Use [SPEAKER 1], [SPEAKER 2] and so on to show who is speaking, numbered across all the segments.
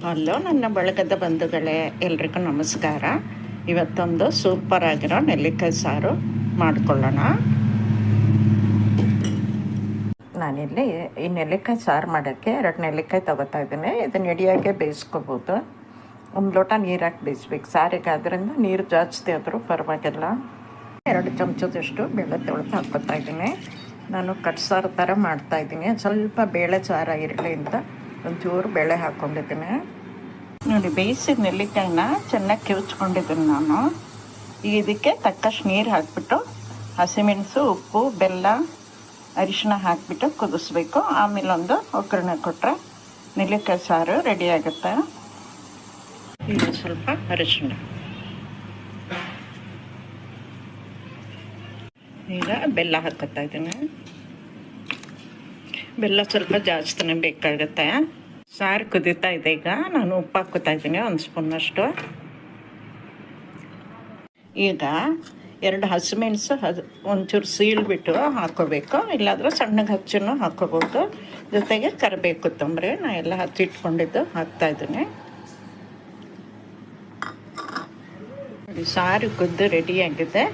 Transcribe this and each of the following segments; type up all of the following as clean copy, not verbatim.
[SPEAKER 1] Hello ನನ್ನ ಬಳಗದ ಬಂಧುಗಳೇ, ಎಲ್ರಿಗೂ ನಮಸ್ಕಾರ. ಇವತ್ತೊಂದು ಸೂಪರ್ ಆಗಿರೋ ನೆಲ್ಲಿಕಾಯಿ ಸಾರು ಮಾಡ್ಕೊಳ್ಳೋಣ. ನಾನಿಲ್ಲಿ ಈ ನೆಲ್ಲಿಕಾಯಿ ಸಾರು ಮಾಡೋಕ್ಕೆ 2 ನೆಲ್ಲಿಕಾಯಿ ತೊಗೋತಾ ಇದ್ದೀನಿ. ಇದನ್ನು ಎಡಿಯಾಗೆ ಬೇಯಿಸ್ಕೋಬೋದು. ಒಂದು ಲೋಟ ನೀರು ಹಾಕಿ ಬೇಯಿಸ್ಬೇಕು. ಸಾರಿಗೆ ಆದ್ದರಿಂದ ನೀರು ಜಾಸ್ತಿ ಆದರೂ ಪರವಾಗಿಲ್ಲ. 2 ಚಮಚದಷ್ಟು ಬೇಳೆ ತೊಳೆದು ಹಾಕ್ಕೊತಾ ಇದ್ದೀನಿ. ನಾನು ಕಟ್ಸಾರು ಥರ ಮಾಡ್ತಾಯಿದ್ದೀನಿ. ಸ್ವಲ್ಪ ಬೇಳೆ ಸಾರ ಇರಲಿ ಅಂತ ಒಂಚೂರು ಬೇಳೆ ಹಾಕ್ಕೊಂಡಿದ್ದೀನಿ. ನೋಡಿ, ಬೇಯಿಸಿದ ನೆಲ್ಲಿಕಾಯಿನ ಚೆನ್ನಾಗಿ ಕಿವುಚ್ಕೊಂಡಿದ್ದೀನಿ ನಾನು. ಈಗ ಇದಕ್ಕೆ ತಕ್ಕಷ್ಟು ನೀರು ಹಾಕಿಬಿಟ್ಟು ಹಸಿಮೆಣಸು, ಉಪ್ಪು, ಬೆಲ್ಲ, ಅರಿಶಿನ ಹಾಕಿಬಿಟ್ಟು ಕುದಿಸ್ಬೇಕು. ಆಮೇಲೆ ಒಂದು ಒಗ್ಗರಣೆ ಕೊಟ್ಟರೆ ನೆಲ್ಲಿಕಾಯಿ ಸಾರು ರೆಡಿ ಆಗುತ್ತೆ. ಈಗ ಸ್ವಲ್ಪ ಅರಿಶಿನ, ಈಗ ಬೆಲ್ಲ ಹಾಕೋತಾ ಇದ್ದೀನಿ. ಬೆಲ್ಲ ಸ್ವಲ್ಪ ಜಾಸ್ತಿನೇ ಬೇಕಾಗುತ್ತೆ. ಸಾರು ಕುದೀತಾ ಇದೆ. ಈಗ ನಾನು ಉಪ್ಪು ಹಾಕ್ಕೋತಾ ಇದ್ದೀನಿ, 1 ಸ್ಪೂನಷ್ಟು. ಈಗ 2 ಹಸಿಮೆಣಸು ಒಂಚೂರು ಸೀಳ್ಬಿಟ್ಟು ಹಾಕ್ಕೋಬೇಕು, ಇಲ್ಲಾಂದ್ರೆ ಸಣ್ಣಗೆ ಹಚ್ಚನ್ನು ಹಾಕ್ಕೋಬೋದು. ಜೊತೆಗೆ ಕರಿಬೇವು, ಕೊತ್ತಂಬರಿ ನಾನು ಎಲ್ಲ ಹಚ್ಚಿಟ್ಕೊಂಡಿದ್ದು ಹಾಕ್ತಾಯಿದ್ದೀನಿ. ಸಾರು ಕುದ್ದು ರೆಡಿಯಾಗಿದೆ.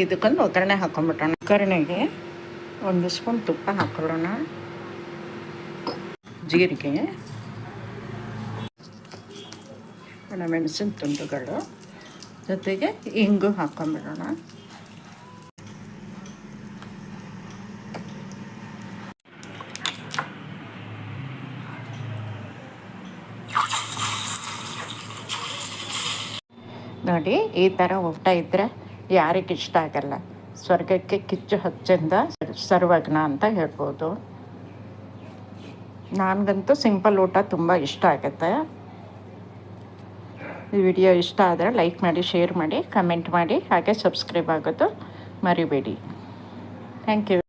[SPEAKER 1] ಇದಕ್ಕೊಂದು ಒಗ್ಗರಣೆ ಹಾಕ್ಕೊಂಬಿಟ್ಟೋಣ. ಒಗ್ಗರಣೆಗೆ 1 ಸ್ಪೂನ್ ತುಪ್ಪ ಹಾಕ್ಕೊಳ್ಳೋಣ, ಜೀರಿಗೆ, ಮೆಣಸಿನ ತುಂಡುಗಳು, ಜೊತೆಗೆ ಇಂಗು ಹಾಕ್ಕೊಂಬಿಡೋಣ. ನೋಡಿ, ಈ ಥರ ಊಟ ಇದ್ದರೆ ಯಾರಿಗೆ ಇಷ್ಟ ಆಗಲ್ಲ. ಸ್ವರ್ಗಕ್ಕೆ ಕಿಚ್ಚು ಹಚ್ಚಿಂದ ಸರ್ವಜ್ಞ ಅಂತ ಹೇಳ್ಬೋದು. ನನಗಂತೂ ಸಿಂಪಲ್ ಊಟ ತುಂಬ ಇಷ್ಟ ಆಗುತ್ತೆ. ಈ ವಿಡಿಯೋ ಇಷ್ಟ ಆದರೆ ಲೈಕ್ ಮಾಡಿ, ಶೇರ್ ಮಾಡಿ, ಕಮೆಂಟ್ ಮಾಡಿ, ಹಾಗೆ ಸಬ್ಸ್ಕ್ರೈಬ್ ಆಗೋದು ಮರಿಬೇಡಿ. Thank you.